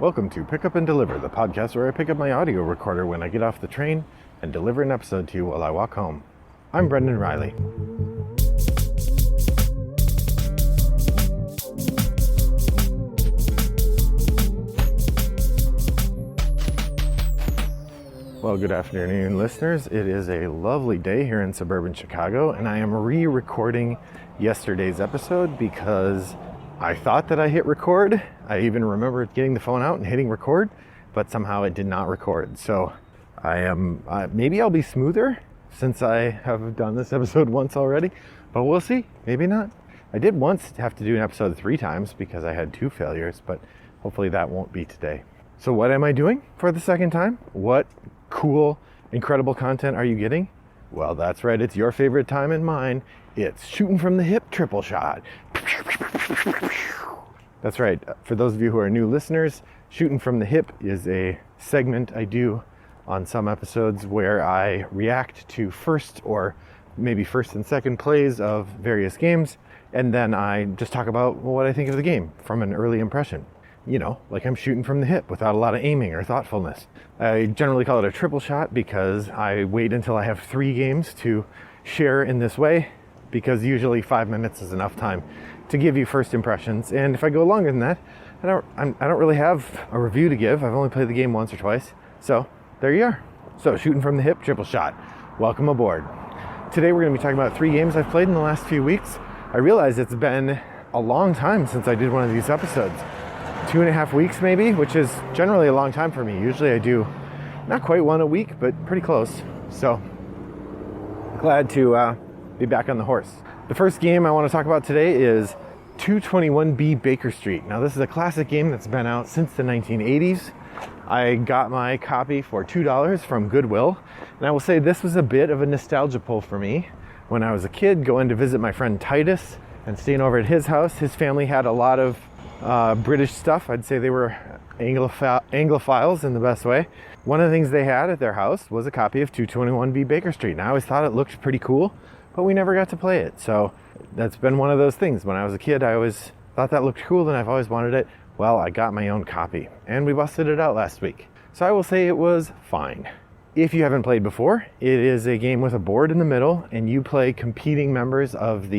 Welcome to Pick Up and Deliver, the podcast where I pick up my audio recorder when I get off the train and deliver an episode to you while I walk home. I'm Brendan Riley. Well, good afternoon, listeners. It is a lovely day here in suburban Chicago, and I am re-recording yesterday's episode because I thought that I hit record. I even remember getting the phone out and hitting record, but somehow it did not record. So maybe I'll be smoother since I have done this episode once already, but we'll see. Maybe not. I did once have to do an episode 3 times because I had 2 failures, but hopefully that won't be today. So what am I doing for the second time? What cool, incredible content are you getting? Well, that's right. It's your favorite time and mine. It's shooting from the hip triple shot. That's right. For those of you who are new listeners, shooting from the hip is a segment I do on some episodes where I react to first or maybe first and second plays of various games, and then I just talk about what I think of the game from an early impression. You know, like I'm shooting from the hip without a lot of aiming or thoughtfulness. I generally call it a triple shot because I wait until I have 3 games to share in this way, because usually 5 minutes is enough time to give you first impressions. And if I go longer than that, I don't really have a review to give. I've only played the game once or twice. So there you are. So shooting from the hip triple shot. Welcome aboard. Today we're going to be talking about 3 games I've played in the last few weeks. I realize it's been a long time since I did one of these episodes. 2.5 weeks maybe, which is generally a long time for me. Usually I do not quite one a week, but pretty close. So glad to be back on the horse. The first game I want to talk about today is 221B Baker Street. Now this is a classic game that's been out since the 1980s. I got my copy for $2 from Goodwill, and I will say this was a bit of a nostalgia pull for me. When I was a kid, going to visit my friend Titus and staying over at his house, his family had a lot of British stuff. I'd say they were Anglophiles in the best way. One of the things they had at their house was a copy of 221B Baker Street. And I always thought it looked pretty cool, but we never got to play it. So that's been one of those things. When I was a kid, I always thought that looked cool and I've always wanted it. Well, I got my own copy and we busted it out last week. So I will say it was fine. If you haven't played before, it is a game with a board in the middle and you play competing members of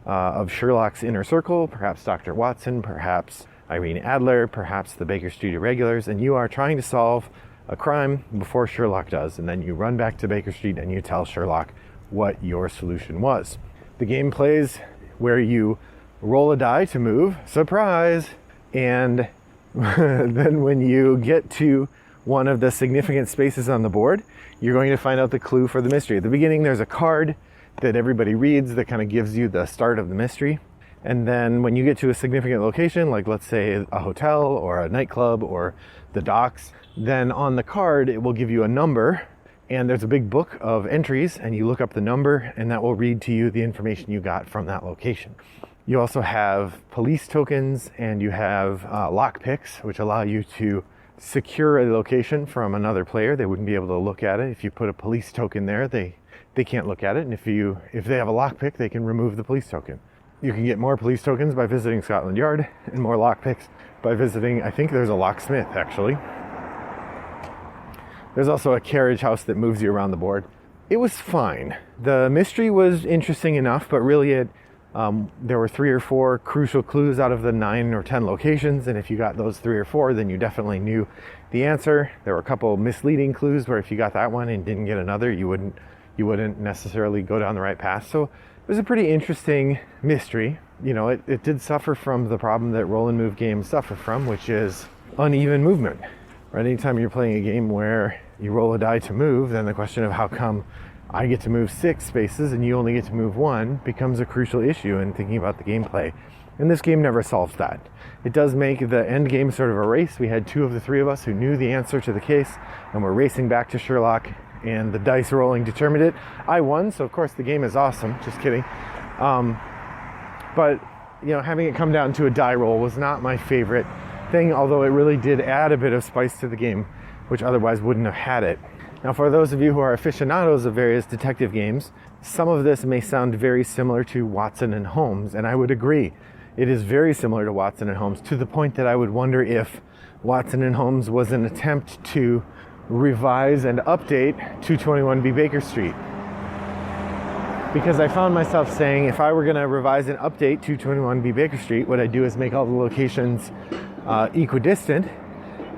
of Sherlock's inner circle, perhaps Dr. Watson, perhaps Irene Adler, perhaps the Baker Street Irregulars, and you are trying to solve a crime before Sherlock does, and then you run back to Baker Street and you tell Sherlock what your solution was. The game plays where you roll a die to move, surprise, and then when you get to one of the significant spaces on the board, you're going to find out the clue for the mystery. At the beginning, there's a card that everybody reads that kind of gives you the start of the mystery. And then when you get to a significant location, like let's say a hotel or a nightclub or the docks, then on the card, it will give you a number and there's a big book of entries and you look up the number and that will read to you the information you got from that location. You also have police tokens and you have lock picks, which allow you to secure a location from another player. They wouldn't be able to look at it. If you put a police token there, they can't look at it. And if they have a lockpick, they can remove the police token. You can get more police tokens by visiting Scotland Yard and more lockpicks by visiting, I think there's a locksmith actually. There's also a carriage house that moves you around the board. It was fine. The mystery was interesting enough, but really there were 3 or 4 crucial clues out of the 9 or 10 locations. And if you got those 3 or 4, then you definitely knew the answer. There were a couple misleading clues where if you got that one and didn't get another, you wouldn't necessarily go down the right path. So it was a pretty interesting mystery. You know, it did suffer from the problem that roll and move games suffer from, which is uneven movement. Right? Anytime you're playing a game where you roll a die to move, then the question of how come I get to move 6 spaces and you only get to move 1 becomes a crucial issue in thinking about the gameplay. And this game never solves that. It does make the end game sort of a race. We had 2 of the 3 of us who knew the answer to the case and we're racing back to Sherlock, and the dice rolling determined it. I won, so of course the game is awesome. Just kidding. But you know, having it come down to a die roll was not my favorite thing, although it really did add a bit of spice to the game, which otherwise wouldn't have had it. Now, for those of you who are aficionados of various detective games, some of this may sound very similar to Watson and Holmes, and I would agree. It is very similar to Watson and Holmes, to the point that I would wonder if Watson and Holmes was an attempt to revise and update 221B Baker Street. Because I found myself saying, if I were going to revise and update 221B Baker Street, what I'd do is make all the locations equidistant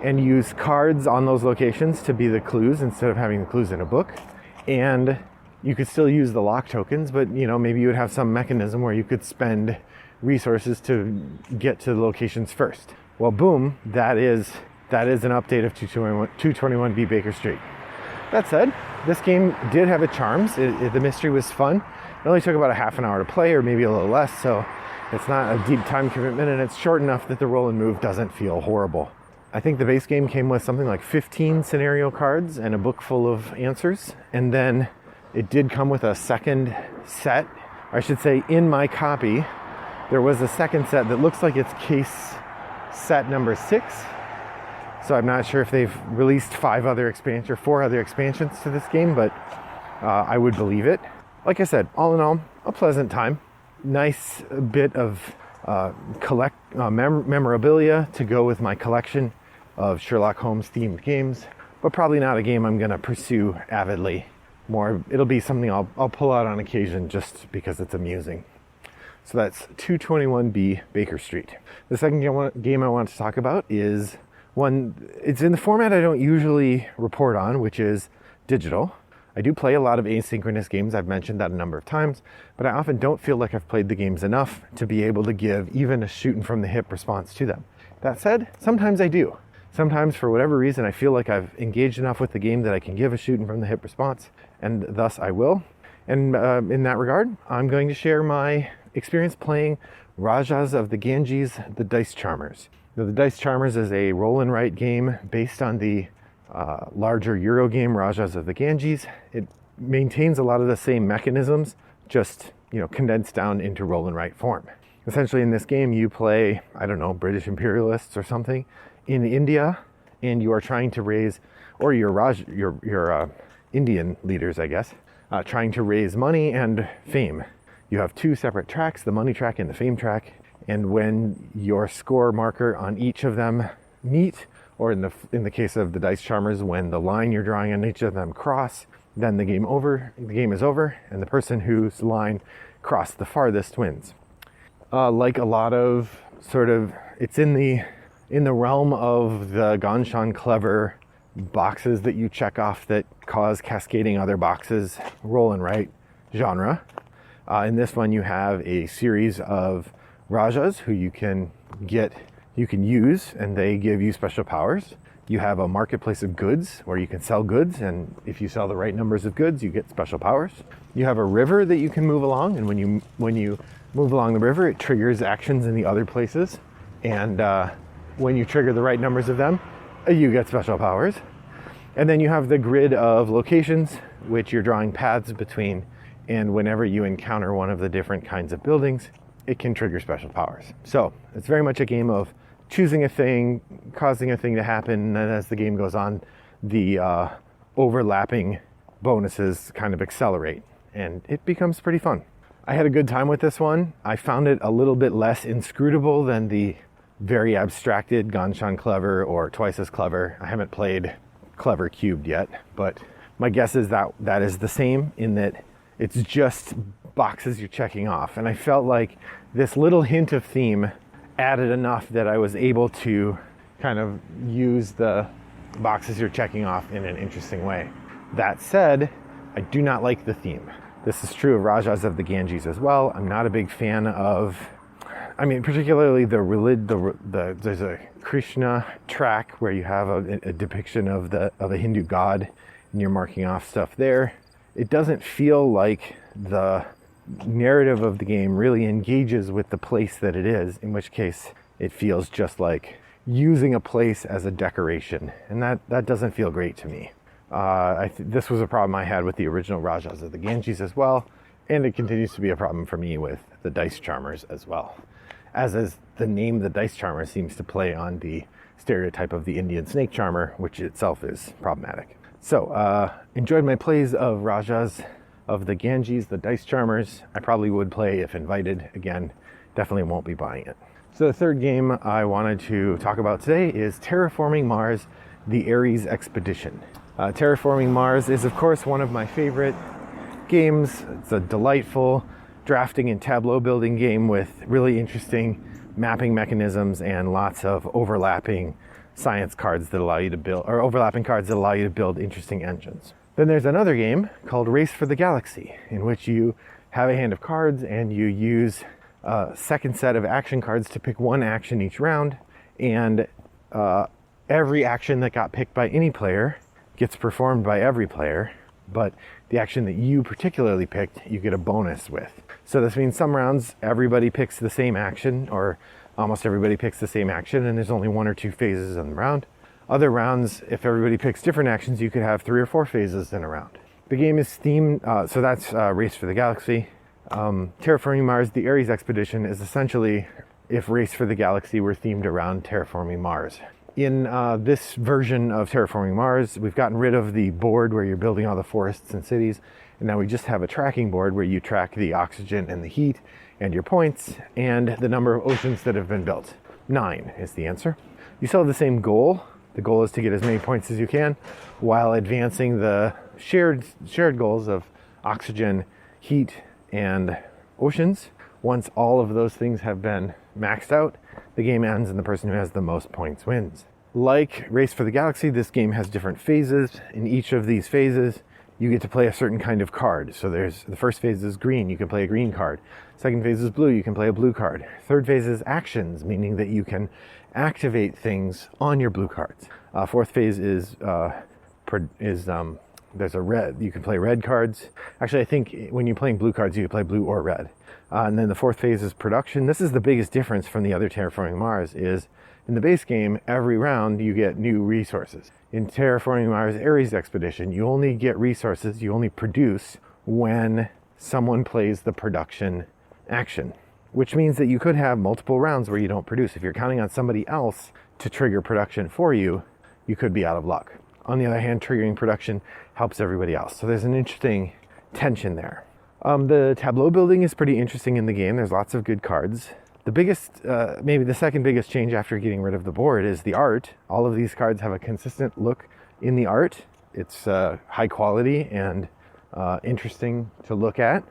and use cards on those locations to be the clues instead of having the clues in a book. And you could still use the lock tokens, but maybe you would have some mechanism where you could spend resources to get to the locations first. Well, boom, that is an update of 221B Baker Street. That said, this game did have its charms. The mystery was fun. It only took about a half an hour to play, or maybe a little less, so it's not a deep time commitment, and it's short enough that the roll and move doesn't feel horrible. I think the base game came with something like 15 scenario cards and a book full of answers, and then it did come with a second set. I should say, in my copy, there was a second set that looks like it's case set number 6. So I'm not sure if they've released 4 other expansions to this game, but I would believe it. Like I said, all in all, a pleasant time. Nice bit of memorabilia to go with my collection of Sherlock Holmes themed games, but probably not a game I'm going to pursue avidly. It'll be something I'll pull out on occasion just because it's amusing. So that's 221B Baker Street. The second game I want to talk about is one, it's in the format I don't usually report on, which is digital. I do play a lot of asynchronous games. I've mentioned that a number of times, but I often don't feel like I've played the games enough to be able to give even a shooting from the hip response to them. That said, sometimes I do. Sometimes, for whatever reason, I feel like I've engaged enough with the game that I can give a shooting from the hip response, and thus I will. And in that regard, I'm going to share my experience playing Rajas of the Ganges, the Dice Charmers. Now, the Dice Charmers is a roll and write game based on the larger Euro game Rajas of the Ganges. It maintains a lot of the same mechanisms, just condensed down into roll and write form. Essentially, in this game, you play, British imperialists or something in India, and you are trying to raise, or your Indian leaders, I guess, trying to raise money and fame. You have 2 separate tracks, the money track and the fame track, and when your score marker on each of them meet, or in the case of the Dice Charmers, when the line you're drawing on each of them cross, then the game is over, and the person whose line crossed the farthest wins. Like a lot of it's in the realm of the Ganshan Clever boxes that you check off that cause cascading other boxes roll and write genre. In this one, you have a series of Rajas who you can use, and they give you special powers. You have a marketplace of goods where you can sell goods, and if you sell the right numbers of goods, you get special powers. You have a river that you can move along, and when you move along the river, it triggers actions in the other places. And when you trigger the right numbers of them, you get special powers. And then you have the grid of locations, which you're drawing paths between, and whenever you encounter one of the different kinds of buildings, it can trigger special powers. So it's very much a game of choosing a thing, causing a thing to happen, and then as the game goes on, the overlapping bonuses kind of accelerate, and it becomes pretty fun. I had a good time with this one. I found it a little bit less inscrutable than the very abstracted Ganshan Clever or Twice as Clever. I haven't played Clever Cubed yet, but my guess is that is the same, in that it's just boxes you're checking off. And I felt like this little hint of theme added enough that I was able to kind of use the boxes you're checking off in an interesting way. That said, I do not like the theme. This is true of Rajas of the Ganges as well. I'm not a big fan of, particularly there's a Krishna track where you have a depiction of a Hindu god, and you're marking off stuff there. It doesn't feel like the narrative of the game really engages with the place that it is, in which case it feels just like using a place as a decoration, and that doesn't feel great to me. This was a problem I had with the original Rajas of the Ganges as well, and it continues to be a problem for me with the Dice Charmers as well, as is the name the Dice Charmer seems to play on the stereotype of the Indian snake charmer, which itself is problematic. So, enjoyed my plays of Rajas of the Ganges, the Dice Charmers. I probably would play if invited again, definitely won't be buying it. So the third game I wanted to talk about today is Terraforming Mars, the Ares Expedition. Terraforming Mars is, of course, one of my favorite games. It's a delightful drafting and tableau building game with really interesting mapping mechanisms and lots of overlapping science cards that allow you to build, or overlapping cards that allow you to build interesting engines. Then there's another game called Race for the Galaxy, in which you have a hand of cards and you use a second set of action cards to pick one action each round, and every action that got picked by any player gets performed by every player, but the action that you particularly picked, you get a bonus with. So this means some rounds everybody picks the same action, or almost everybody picks the same action, and there's only one or two phases in the round. Other rounds, if everybody picks different actions, you could have 3 or 4 phases in a round. The game is themed, so that's Race for the Galaxy. Terraforming Mars, the Ares Expedition is essentially if Race for the Galaxy were themed around Terraforming Mars. In this version of Terraforming Mars, we've gotten rid of the board where you're building all the forests and cities, and now we just have a tracking board where you track the oxygen and the heat and your points and the number of oceans that have been built. 9 is the answer. You still have the same goal. The goal is to get as many points as you can while advancing the shared goals of oxygen, heat, and oceans. Once all of those things have been maxed out, the game ends and the person who has the most points wins. Like Race for the Galaxy, this game has different phases. In each of these phases, you get to play a certain kind of card. So there's the first phase is green, you can play a green card. Second phase is blue, you can play a blue card. Third phase is actions, meaning that you can activate things on your blue cards. Fourth phase is there's a red, you can play red cards. Actually, I think when you're playing blue cards, you can play blue or red. And then the fourth phase is production. This is the biggest difference from the other Terraforming Mars is in the base game, every round you get new resources. In Terraforming Mars Ares Expedition, you only get resources, you only produce when someone plays the production action, which means that you could have multiple rounds where you don't produce. If you're counting on somebody else to trigger production for you, you could be out of luck. On the other hand, triggering production helps everybody else. So there's an interesting tension there. The tableau building is pretty interesting in the game. There's lots of good cards. The biggest, maybe the second biggest change after getting rid of the board is the art. All of these cards have a consistent look in the art. It's high quality and interesting to look at.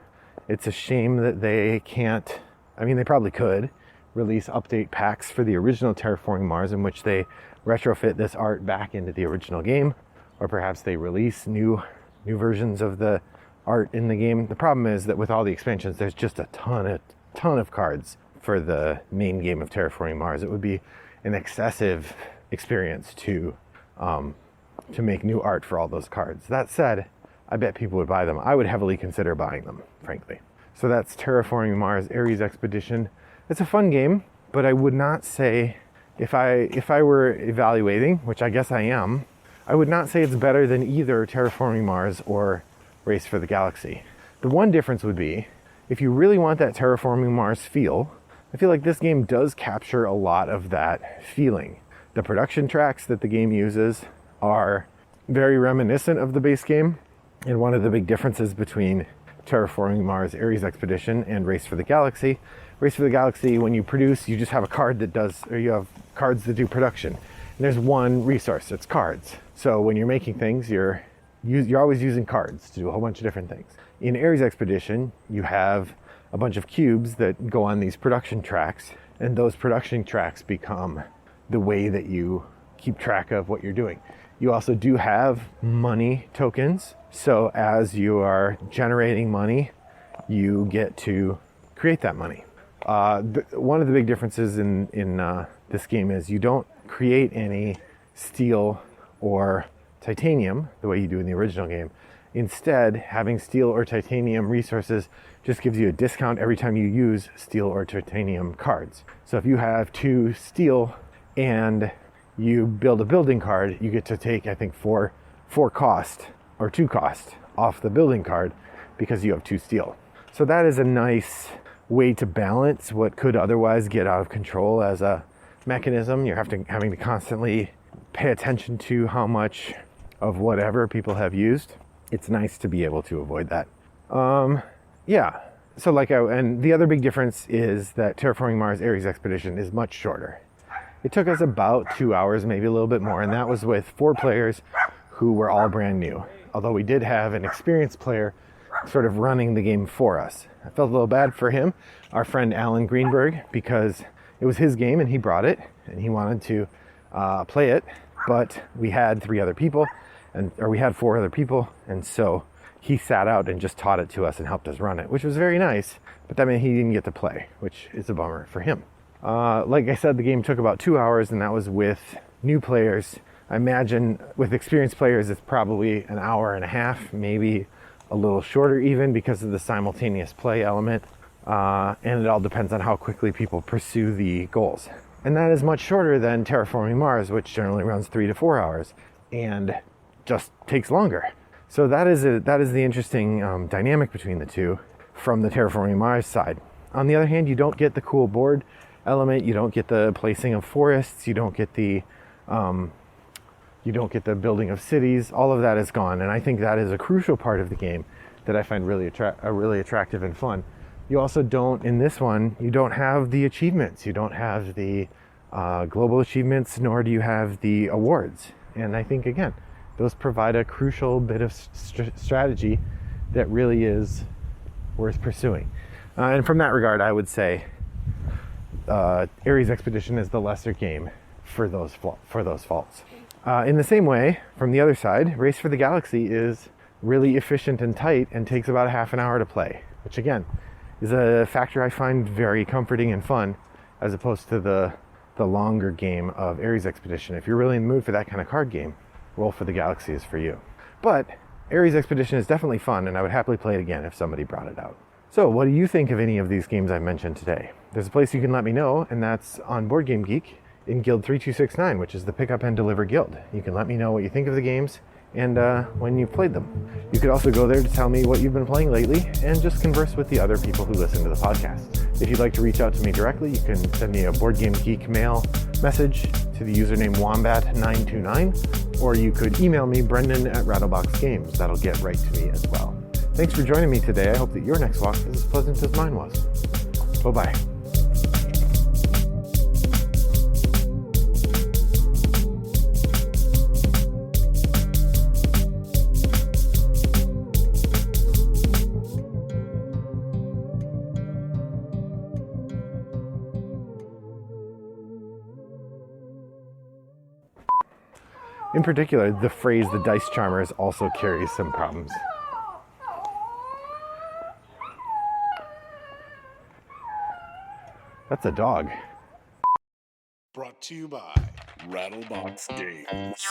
It's a shame that they can't, I mean, they probably could release update packs for the original Terraforming Mars in which they retrofit this art back into the original game, or perhaps they release new versions of the art in the game. The problem is that with all the expansions, there's just a ton of cards for the main game of Terraforming Mars. It would be an excessive experience to make new art for all those cards. That said, I bet people would buy them. I would heavily consider buying them, frankly. So that's Terraforming Mars Ares Expedition. It's a fun game, but I would not say, if I were evaluating, which I guess I am, I would not say it's better than either Terraforming Mars or Race for the Galaxy. The one difference would be, if you really want that Terraforming Mars feel, I feel like this game does capture a lot of that feeling. The production tracks that the game uses are very reminiscent of the base game, and one of the big differences between Terraforming Mars Ares Expedition and Race for the Galaxy. Race for the Galaxy, when you produce, you just have a card that does, or you have cards that do production. And there's one resource, it's cards. So when you're making things, you're always using cards to do a whole bunch of different things. In Ares Expedition, you have a bunch of cubes that go on these production tracks, and those production tracks become the way that you keep track of what you're doing. You also do have money tokens, so as you are generating money, you get to create that money. One of the big differences in this game is you don't create any steel or titanium the way you do in the original game. Instead, having steel or titanium resources just gives you a discount every time you use steel or titanium cards. So if you have 2 steel and you build a building card, you get to take, I think, 4 cost or 2 cost off the building card because you have 2 steel. So that is a nice way to balance what could otherwise get out of control as a mechanism. You're having to constantly pay attention to how much of whatever people have used. It's nice to be able to avoid that. Yeah, And the other big difference is that Terraforming Mars Ares Expedition is much shorter. It took us about 2 hours, maybe a little bit more, and that was with 4 players who were all brand new. Although we did have an experienced player sort of running the game for us. I felt a little bad for him, our friend Alan Greenberg, because it was his game and he brought it and he wanted to play it, but we had 4 other people, and so he sat out and just taught it to us and helped us run it, which was very nice, but that meant he didn't get to play, which is a bummer for him. Like I said, the game took about 2 hours, and that was with new players. I imagine with experienced players, it's probably an hour and a half, maybe a little shorter even, because of the simultaneous play element. And it all depends on how quickly people pursue the goals. And that is much shorter than Terraforming Mars, which generally runs 3 to 4 hours and just takes longer. So that is the interesting dynamic between the two from the Terraforming Mars side. On the other hand, you don't get the cool board element, you don't get the placing of forests, you don't get the building of cities. All of that is gone, and I think that is a crucial part of the game that I find really attractive and fun. You also don't, in this one, you don't have the achievements. You don't have the global achievements, nor do you have the awards. And I think, again, those provide a crucial bit of strategy that really is worth pursuing. And from that regard, I would say Ares Expedition is the lesser game for those faults. In the same way, from the other side, Race for the Galaxy is really efficient and tight and takes about a half an hour to play, which again is a factor I find very comforting and fun, as opposed to the longer game of Ares Expedition. If you're really in the mood for that kind of card game, Roll for the Galaxy is for you. But Ares Expedition is definitely fun, and I would happily play it again if somebody brought it out. So what do you think of any of these games I mentioned today? There's a place you can let me know, and that's on Board Game Geek in Guild 3269, which is the Pick Up and Deliver Guild. You can let me know what you think of the games and when you've played them. You could also go there to tell me what you've been playing lately and just converse with the other people who listen to the podcast. If you'd like to reach out to me directly, you can send me a Board Game Geek mail message to the username Wombat929, or you could email me, Brendan@Rattlebox Games. That'll get right to me as well. Thanks for joining me today. I hope that your next walk is as pleasant as mine was. Bye-bye. In particular, the phrase "the dice charmers" also carries some problems. That's a dog. Brought to you by Rattlebox Games.